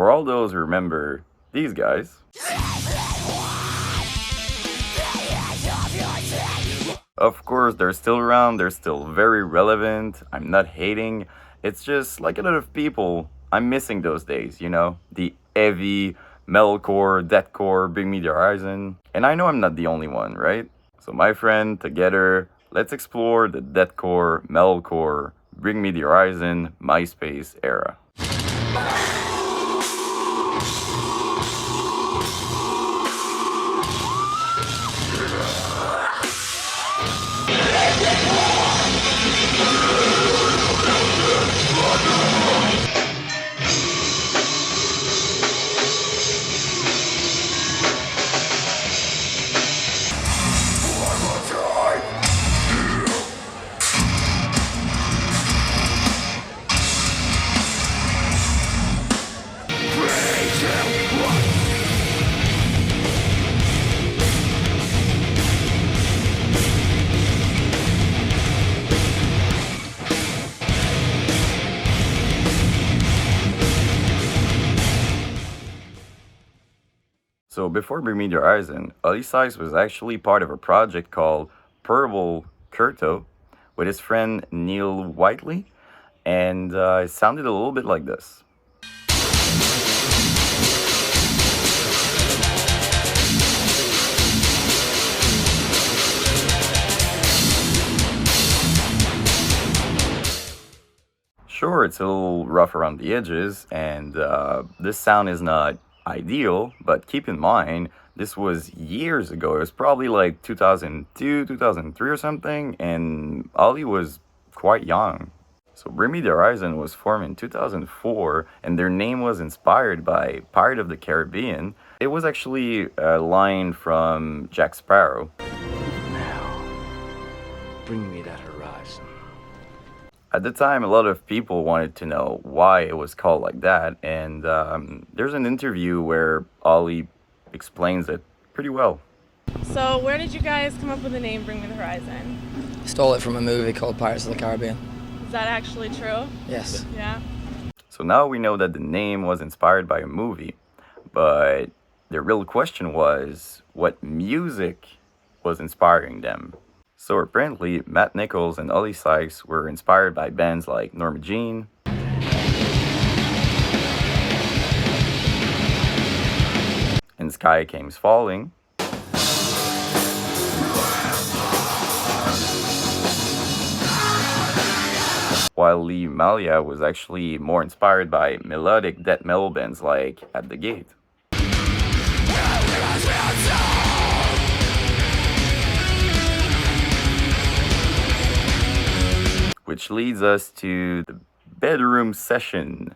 For all those who remember these guys, of course, they're still around, they're still very relevant. I'm not hating. It's just like a lot of people, I'm missing those days, you know? The heavy, metalcore, deathcore, Bring Me the Horizon. And I know I'm not the only one, right? So, my friend, together, let's explore the deathcore, metalcore, Bring Me the Horizon, Myspace era. So before Bring Me the Horizon, Ali Sykes was actually part of a project called Purple Curto with his friend Neil Whiteley, and it sounded a little bit like this. Sure, it's a little rough around the edges, and this sound is not ideal, but keep in mind, this was years ago. It was probably like 2002, 2003 or something, and Ali was quite young. So Bring Me the Horizon was formed in 2004, and their name was inspired by Pirate of the Caribbean. It was actually a line from Jack Sparrow. Now, bring me that horizon. At the time, a lot of people wanted to know why it was called like that, and there's an interview where Ali explains it pretty well. So where did you guys come up with the name Bring Me the Horizon? Stole it from a movie called Pirates of the Caribbean. Is that actually true? Yes. Yeah. So now we know that the name was inspired by a movie, but the real question was what music was inspiring them. So apparently, Matt Nichols and Ali Sykes were inspired by bands like Norma Jean, and Sky Comes Falling, while Lee Malia was actually more inspired by melodic death metal bands like At the Gate. Which leads us to the bedroom session.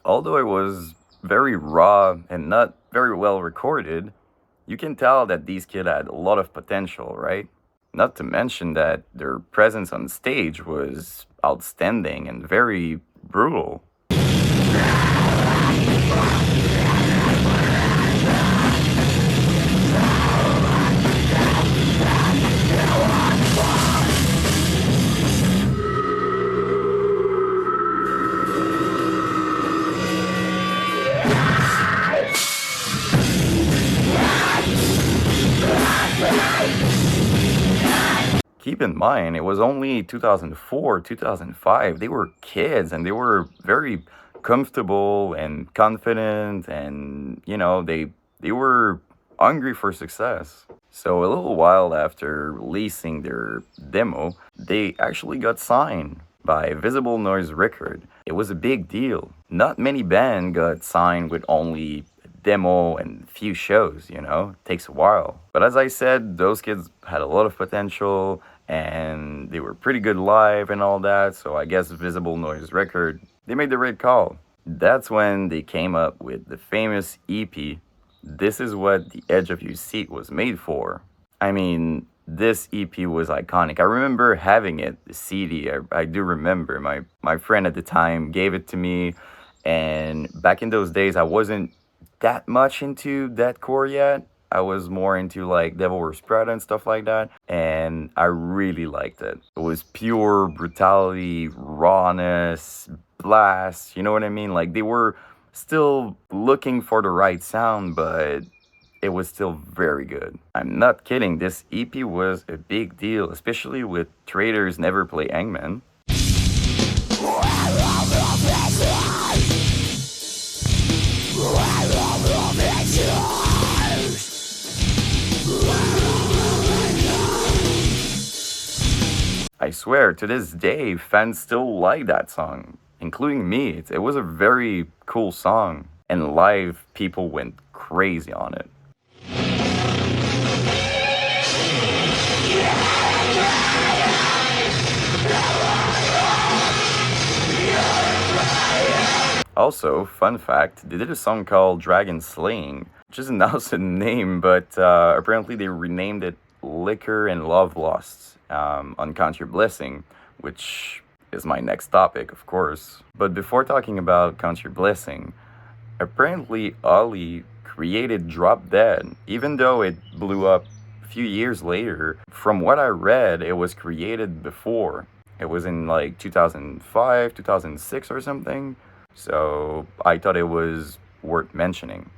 Although it was very raw and not very well recorded, you can tell that these kids had a lot of potential, right? Not to mention that their presence on stage was outstanding and very brutal. Keep in mind, it was only 2004, 2005. They were kids and they were very comfortable and confident, and they were hungry for success. So a little while after releasing their demo, they actually got signed by Visible Noise Record. It was a big deal. Not many bands got signed with only demo and few shows, it takes a while. But as I said, those kids had a lot of potential and they were pretty good live and all that, so I guess Visible Noise Record, they made the right call. That's when they came up with the famous EP, This Is What the Edge of Your Seat Was Made For. I mean, this EP was iconic. I remember having it, the CD. I do remember. My friend at the time gave it to me, And back in those days, I wasn't that much into deathcore yet. I was more into like Devil Wears Prada and stuff like that, and I really liked it. It was pure brutality, rawness, blast. You know what I mean? Like they were still looking for the right sound, but it was still very good. I'm not kidding. This EP was a big deal, especially with Traders Never Play Hangman. I swear, to this day, fans still like that song, including me. It was a very cool song, and live, people went crazy on it. Also, fun fact, they did a song called Dragon Slaying, which isn't also a name, but apparently they renamed it Liquor and Love Lost on Count Your Blessing, which is my next topic, of course. But before talking about Count Your Blessing, apparently Ollie created Drop Dead, even though it blew up a few years later. From what I read, it was created before. It was in like 2005, 2006 or something. So I thought it was worth mentioning.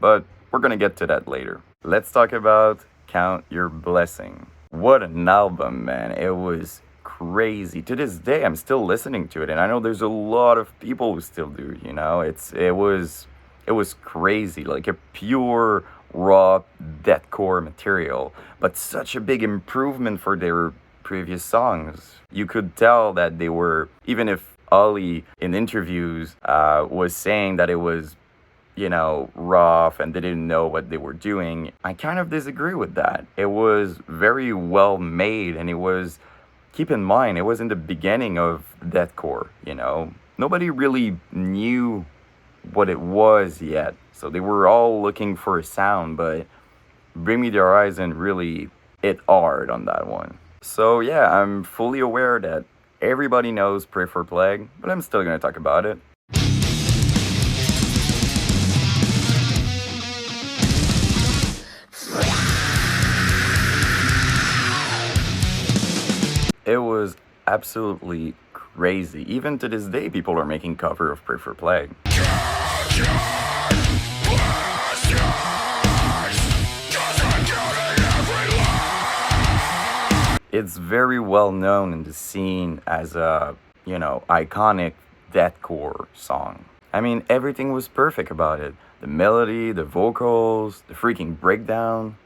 But we're gonna get to that later. Let's talk about Count Your Blessing. What an album, man. It was crazy. To this day, I'm still listening to it, and I know there's a lot of people who still do, you know? It was crazy, like a pure raw deathcore material, but such a big improvement for their previous songs. You could tell that they were, even if Ollie in interviews was saying that it was, you know, rough and they didn't know what they were doing, I kind of disagree with that. It was very well made, and it was, keep in mind, it was in the beginning of deathcore, you know. Nobody really knew what it was yet, so they were all looking for a sound, but Bring Me the Horizon really hit hard on that one. So yeah, I'm fully aware that everybody knows Pray for Plague, but I'm still gonna talk about it. It was absolutely crazy. Even to this day, people are making cover of Pray for Plague. It's very well known in the scene as a, you know, iconic deathcore song. I mean, everything was perfect about it. The melody, the vocals, the freaking breakdown.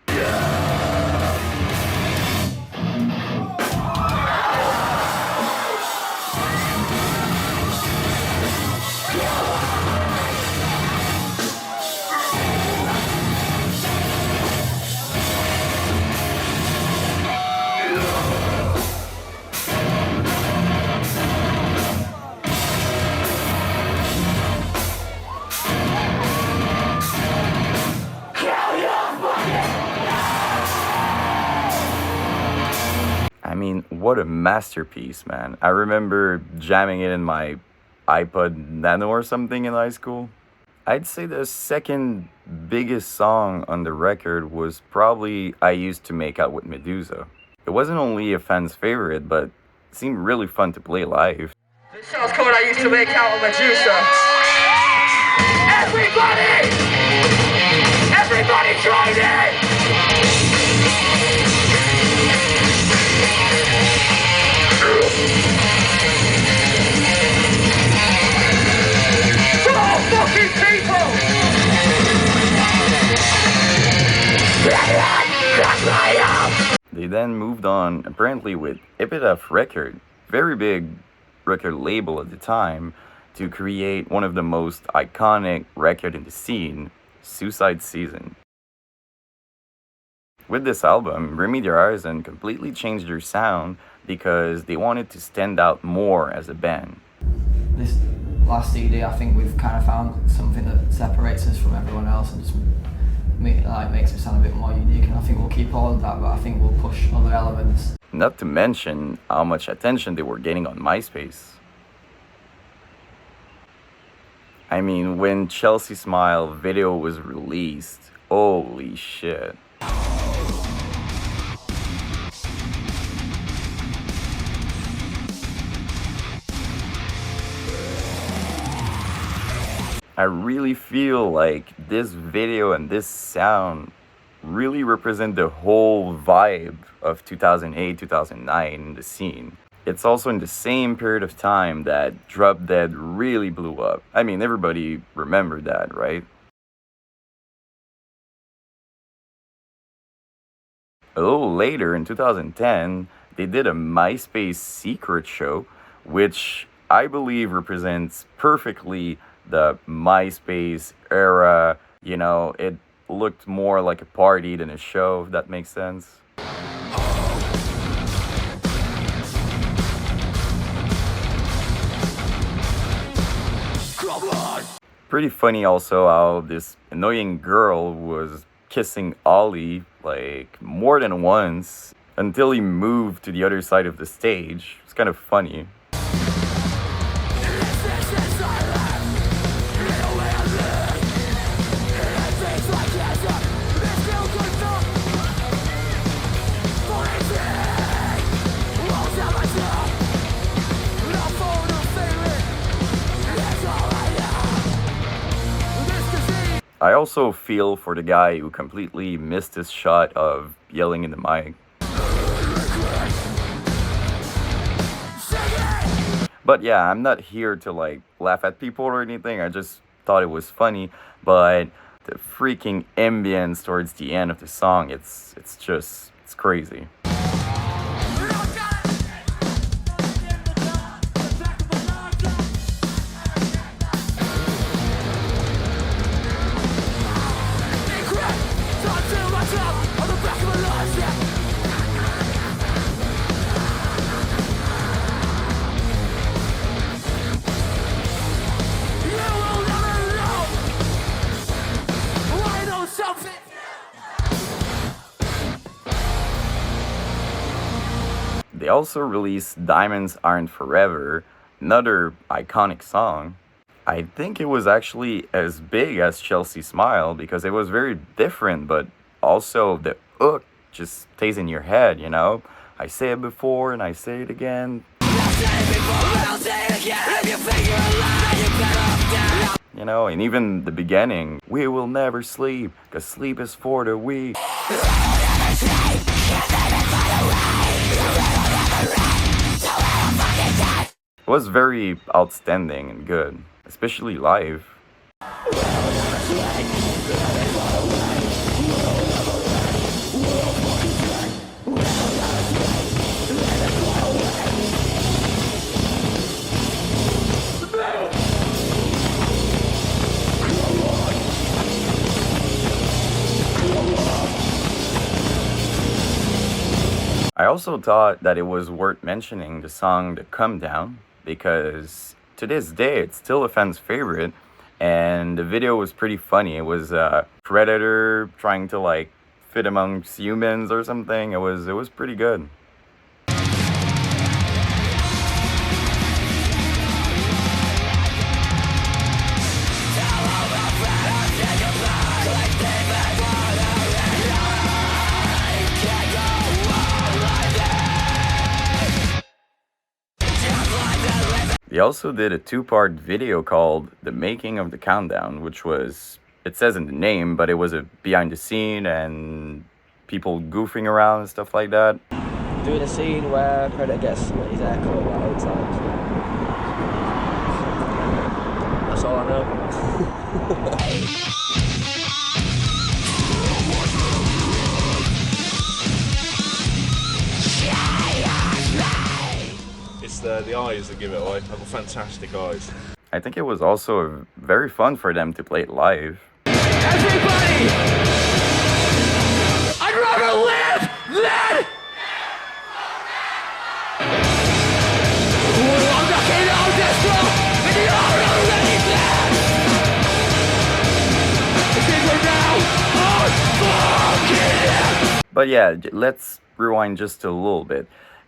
I mean, what a masterpiece, man. I remember jamming it in my iPod Nano or something in high school. I'd say the second biggest song on the record was probably I Used to Make Out with Medusa. It wasn't only a fan's favorite, but it seemed really fun to play live. This song's called I Used to Make Out with Medusa. Everybody join in! Fucking people! They then moved on, apparently with Epitaph Record, very big record label at the time, to create one of the most iconic record in the scene, Suicide Season. With this album, Bring Me the Horizon completely changed their sound because they wanted to stand out more as a band. This last CD, I think we've kind of found something that separates us from everyone else and just makes it sound a bit more unique, and I think we'll keep all of that, but I think we'll push other elements. Not to mention how much attention they were getting on Myspace. I mean, when Chelsea Smile video was released, holy shit. I really feel like this video and this sound really represent the whole vibe of 2008, 2009 in the scene. It's also in the same period of time that Drop Dead really blew up. I mean, everybody remembered that, right? A little later in 2010, they did a MySpace secret show, which I believe represents perfectly the MySpace era. You know, it looked more like a party than a show, if that makes sense. Pretty funny also how this annoying girl was kissing Ollie like more than once until he moved to the other side of the stage. It's kind of funny. I also feel for the guy who completely missed his shot of yelling in the mic. But yeah, I'm not here to like laugh at people or anything. I just thought it was funny. But the freaking ambience towards the end of the song, it's crazy. They also released Diamonds Aren't Forever, another iconic song. I think it was actually as big as Chelsea Smile because it was very different, but also the hook just stays in your head, you know? I say it before and I say it again. You know, and even the beginning, we will never sleep, cause sleep is for the weak. It was very outstanding and good, especially live. I also thought that it was worth mentioning the song The Come Down because to this day it's still a fan's favorite and the video was pretty funny. It was a predator trying to like fit amongst humans or something. It was pretty good. They also did a two-part video called The Making of the Countdown, which was, it says in the name, but it was a behind the scene and people goofing around and stuff like that. Doing a scene where Predator gets his hair cut about 8 times. That's all I know. It's the eyes that give it away. I've got fantastic eyes. I think it was also very fun for them to play it live. Everybody! I'd rather live than... I'm knocking on this door, and you're already dead! I think we're now on fucking... But yeah, let's rewind just a little bit.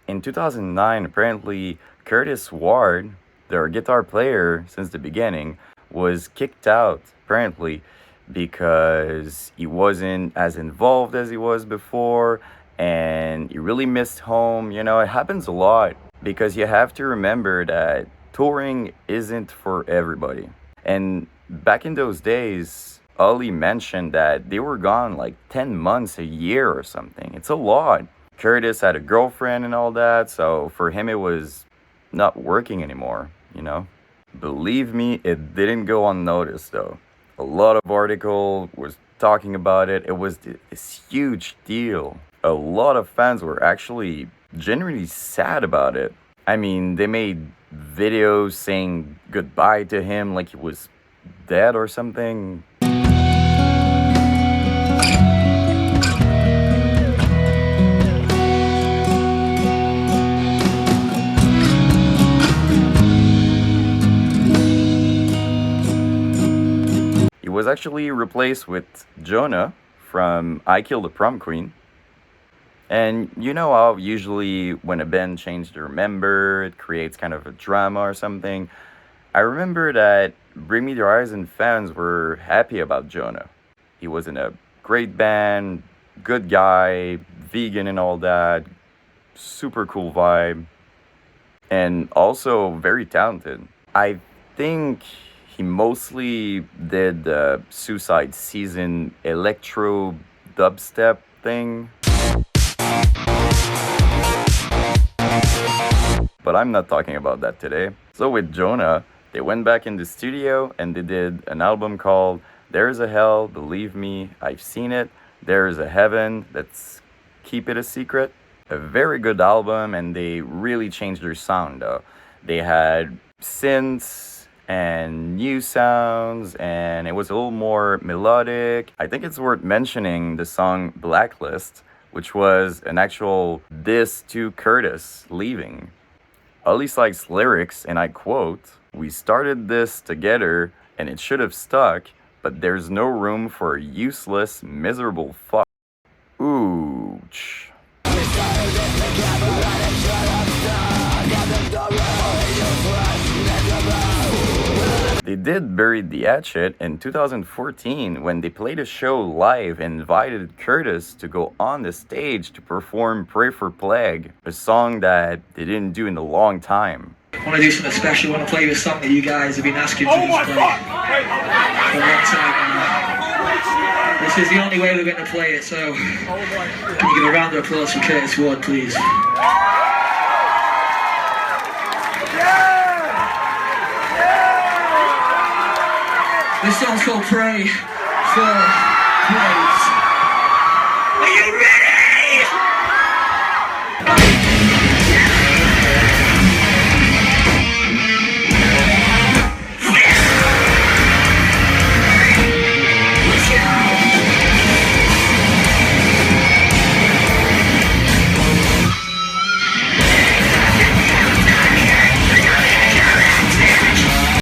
In 2009, apparently, Curtis Ward, their guitar player since the beginning, was kicked out, apparently, because he wasn't as involved as he was before and he really missed home. You know, it happens a lot because you have to remember that touring isn't for everybody. And back in those days, Ollie mentioned that they were gone like 10 months, a year or something. It's a lot. Curtis had a girlfriend and all that, so for him it was not working anymore, you know? Believe me, it didn't go unnoticed though. A lot of article was talking about it. It was this huge deal. A lot of fans were actually genuinely sad about it. I mean, they made videos saying goodbye to him like he was dead or something. He was actually replaced with Jonah from I Killed the Prom Queen. And you know how usually when a band changes their member, it creates kind of a drama or something. I remember that Bring Me the Horizon fans were happy about Jonah. He was in a great band, good guy, vegan and all that, super cool vibe, and also very talented. I think he mostly did the Suicide Season electro dubstep thing. But I'm not talking about that today. So with Jonah, they went back in the studio and they did an album called There's a Hell, Believe Me, I've Seen It. There's a Heaven, Let's Keep It a Secret. A very good album, and they really changed their sound though. They had synths and new sounds, and it was a little more melodic. I think it's worth mentioning the song Blacklist, which was an actual diss to Curtis leaving. Ollie Sykes' lyrics, and I quote, "We started this together and it should have stuck, but there's no room for a useless, miserable fuck." Ooch. They did bury the hatchet in 2014 when they played a show live and invited Curtis to go on the stage to perform Pray for Plague, a song that they didn't do in a long time. I want to do something special. I want to play you a song that you guys have been asking to just play for a long time. This is the only way we're going to play it, so can you give a round of applause for Curtis Ward, please? This song's called Pray for Praise. Are you ready?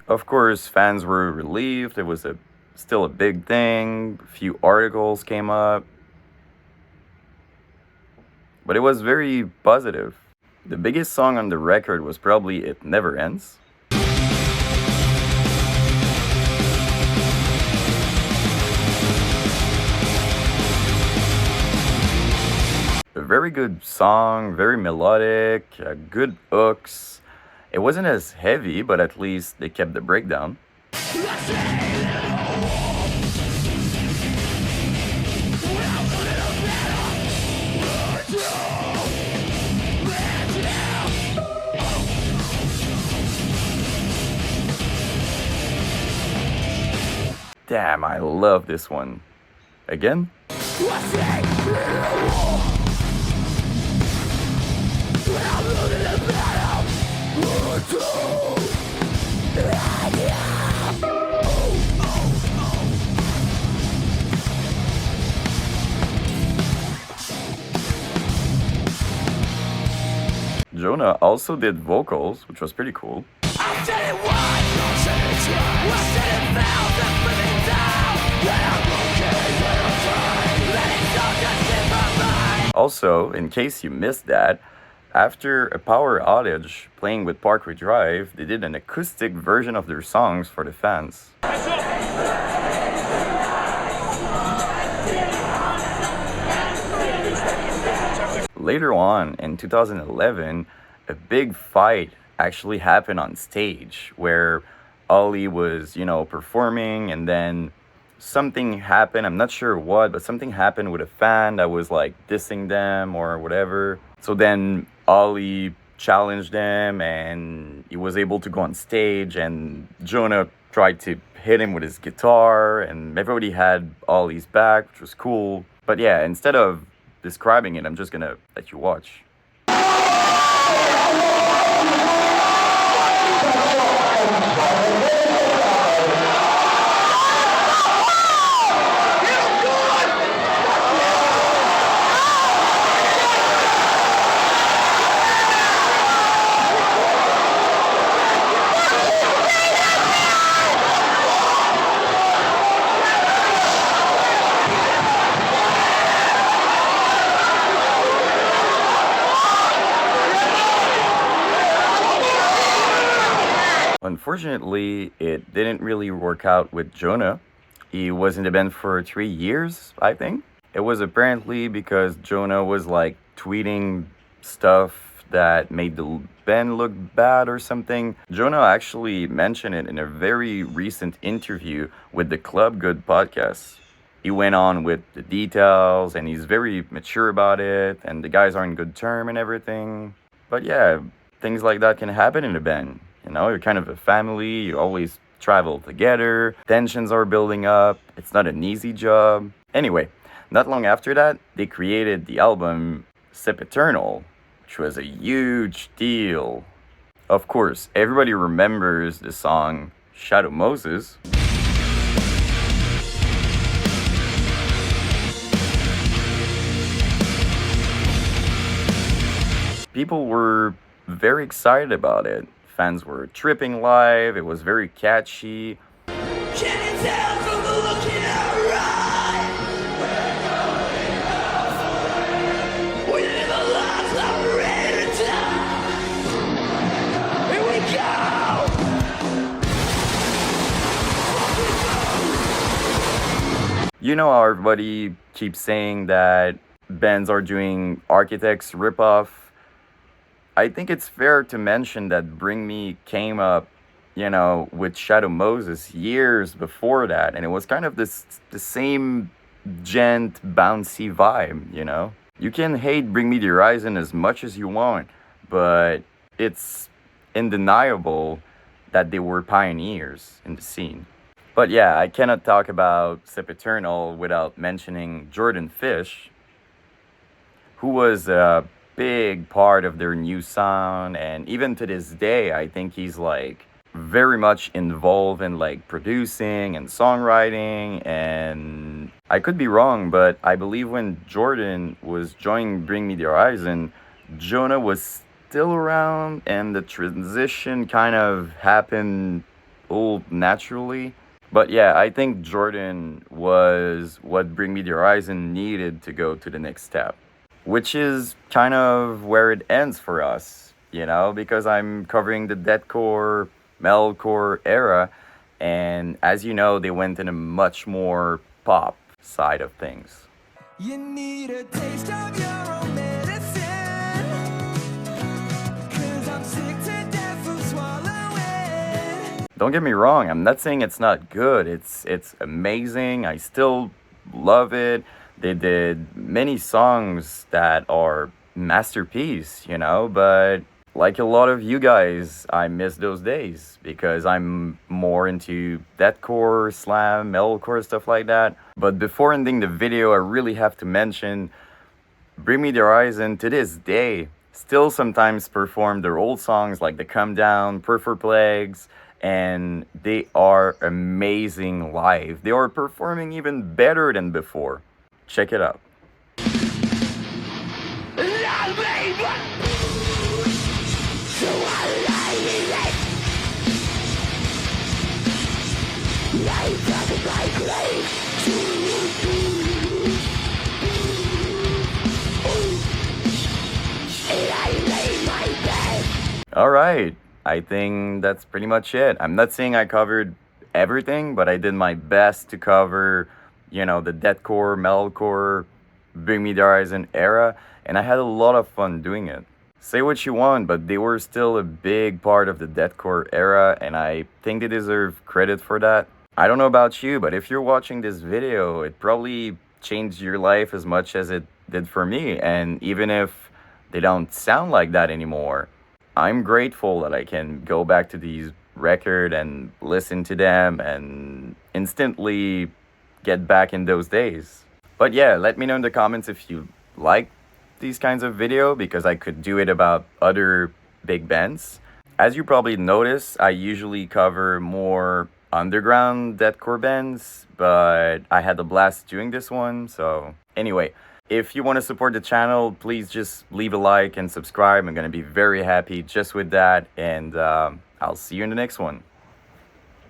Of course, fans were relieved. It was still a big thing. A few articles came up. But it was very positive. The biggest song on the record was probably It Never Ends. A very good song, very melodic, good hooks. It wasn't as heavy, but at least they kept the breakdown. Damn, I love this one. Again? Jonah also did vocals, which was pretty cool. Also, in case you missed that, After a power outage playing with Parkway Drive, they did an acoustic version of their songs for the fans. Later on, in 2011, a big fight actually happened on stage where Ollie was, performing, and then something happened. I'm not sure what, but something happened with a fan that was like dissing them or whatever. So then Ollie challenged him and he was able to go on stage, and Jonah tried to hit him with his guitar, and everybody had Ollie's back, which was cool. But yeah, instead of describing it, I'm just gonna let you watch. Unfortunately, it didn't really work out with Jonah. He was in the band for 3 years, I think. It was apparently because Jonah was like tweeting stuff that made the band look bad or something. Jonah actually mentioned it in a very recent interview with the Club Good podcast. He went on with the details and he's very mature about it, and the guys are in good term and everything. But yeah, things like that can happen in a band. You're kind of a family, you always travel together, tensions are building up, it's not an easy job. Anyway, not long after that, they created the album Sempiternal, which was a huge deal. Of course, everybody remembers the song Shadow Moses. People were very excited about it. Fans were tripping live, it was very catchy. Can you tell from the look in our eyes? We live our lives, I'm ready to die. Here we go. You know how everybody keeps saying that bands are doing Architects ripoff? I think it's fair to mention that Bring Me came up, with Shadow Moses years before that, and it was kind of the same gent, bouncy vibe, You can hate Bring Me the Horizon as much as you want, but it's undeniable that they were pioneers in the scene. But yeah, I cannot talk about Sempiternal without mentioning Jordan Fish, who was a big part of their new sound, and even to this day I think he's like very much involved in like producing and songwriting. And I could be wrong, but I believe when Jordan was joining Bring Me the Horizon, Jonah was still around and the transition kind of happened all naturally. But yeah, I think Jordan was what Bring Me the Horizon needed to go to the next step, which is kind of where it ends for us, because I'm covering the deathcore, metalcore era, and as you know, they went in a much more pop side of things. You need a taste of your own medicine, 'cause I'm sick to death of swallowing. Don't get me wrong, I'm not saying it's not good. It's amazing. I still love it. They did many songs that are masterpiece, but like a lot of you guys, I miss those days because I'm more into deathcore, slam, metalcore, stuff like that. But before ending the video, I really have to mention Bring Me the Horizon to this day still sometimes perform their old songs like the Come Down, Perfor Plagues, and they are amazing live. They are performing even better than before. Check it out. And I lay All right. I think that's pretty much it. I'm not saying I covered everything, but I did my best to cover, the deathcore, metalcore, Bring Me the Horizon era, and I had a lot of fun doing it. Say what you want, but they were still a big part of the deathcore era, and I think they deserve credit for that. I don't know about you, but if you're watching this video, it probably changed your life as much as it did for me, and even if they don't sound like that anymore, I'm grateful that I can go back to these record and listen to them and instantly get back in those days. But yeah, let me know in the comments if you like these kinds of video because I could do it about other big bands. As you probably notice, I usually cover more underground deathcore bands, but I had a blast doing this one. So anyway, if you want to support the channel, please just leave a like and subscribe. I'm going to be very happy just with that. And I'll see you in the next one.